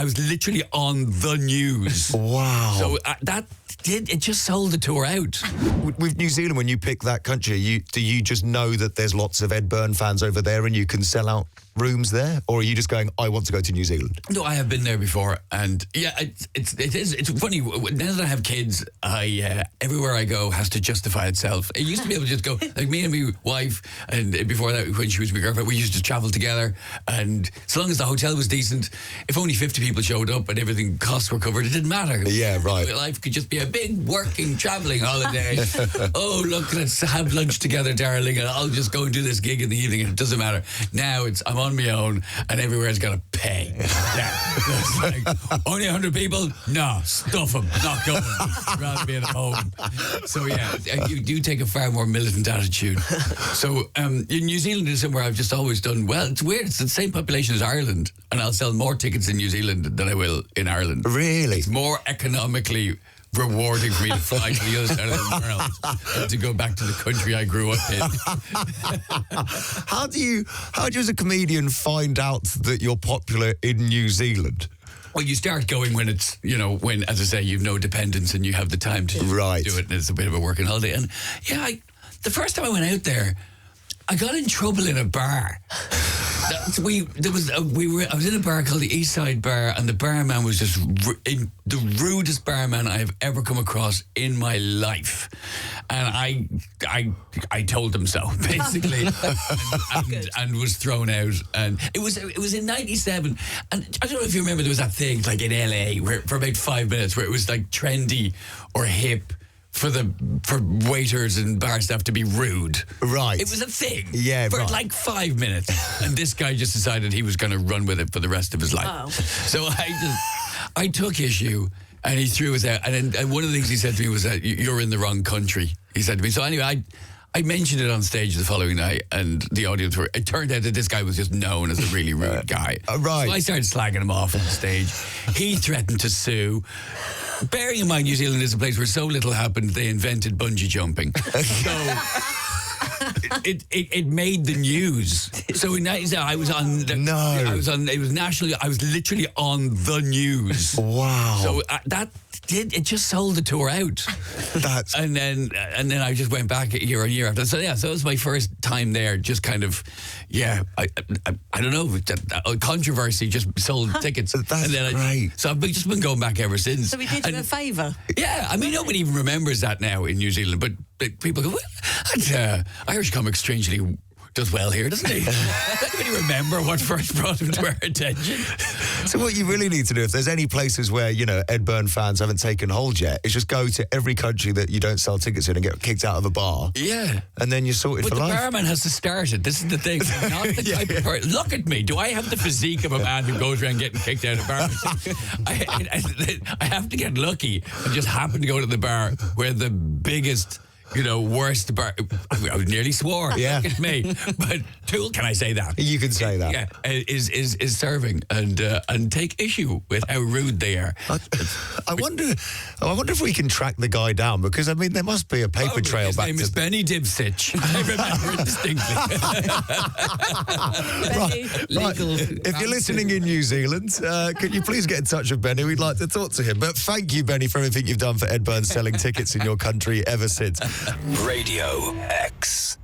I was literally on the news. Wow. So it just sold the tour out. With New Zealand, when you pick that country, do you just know that there's lots of Ed Byrne fans over there and you can sell out rooms there? Or are you just going, I want to go to New Zealand? No, I have been there before, and yeah, it's funny. Now that I have kids, everywhere I go has to justify itself. It used to be able to just go, like me and my wife, and before that, when she was my girlfriend, we used to travel together, and so long as the hotel was decent, if only 50 people showed up and everything, costs were covered, it didn't matter. Yeah, right. Life could just be a big working, travelling holiday. Oh, look, let's have lunch together, darling, and I'll just go and do this gig in the evening, and it doesn't matter. Now I'm on my own, and everywhere's got to pay. Yeah. It's like, only 100 people? No, stuff them. Not going. I'd rather be at home. So, yeah, you do take a far more militant attitude. So, in New Zealand is somewhere I've just always done well. It's weird. It's the same population as Ireland, and I'll sell more tickets in New Zealand than I will in Ireland. Really? It's more economically rewarding for me to fly to the other side of the world and to go back to the country I grew up in. How do you as a comedian find out that you're popular in New Zealand? Well, you start going when it's, when, as I say, you've no dependence and you have the time to do it, and it's a bit of a working holiday. And yeah, the first time I went out there, I got in trouble in a bar. I was in a bar called the East Side Bar, and the barman was just the rudest barman I have ever come across in my life. And I told him so, basically, and was thrown out. And it was in '97, and I don't know if you remember, there was that thing like in LA where for about 5 minutes where it was like trendy or hip for waiters and bar staff to be rude. Right. It was a thing. Yeah, for like 5 minutes. And this guy just decided he was going to run with it for the rest of his life. Oh. So I took issue, and he threw us out. And one of the things he said to me was that you're in the wrong country, he said to me. So anyway, I mentioned it on stage the following night, and the audience it turned out that this guy was just known as a really rude guy. Right. So I started slagging him off on stage. He threatened to sue. Bearing in mind, New Zealand is a place where so little happened, they invented bungee jumping. So it made the news. So in '97, I was on. It was nationally. I was literally on the news. Wow. So it just sold the tour out. And then I just went back year on year after. So yeah, so it was my first time there. Just kind of, I don't know, controversy just sold tickets. That's great. So I've just been going back ever since. So we did you a favour. Yeah, I mean nobody even remembers that now in New Zealand, but people go, well, Irish comic strangely does well here, doesn't he? Does anybody remember what first brought him to our attention? So what you really need to do, if there's any places where, Ed Byrne fans haven't taken hold yet, is just go to every country that you don't sell tickets in and get kicked out of a bar. Yeah. And then you're sorted for life. But the barman has to start it. This is the thing. Not the type of person. Look at me. Do I have the physique of a man who goes around getting kicked out of bars? I have to get lucky and just happen to go to the bar where the biggest, worst bar. I nearly swore. Yeah. Look at me. But can I say that? You can say that. Yeah. Is serving and take issue with how rude they are. I wonder if we can track the guy down, because I mean there must be a paper trail his back name to is Benny Dibsitch. I remember it distinctly. Right. If you're listening in New Zealand, could you please get in touch with Benny? We'd like to talk to him. But thank you, Benny, for everything you've done for Ed Byrne selling tickets in your country ever since. Radio X.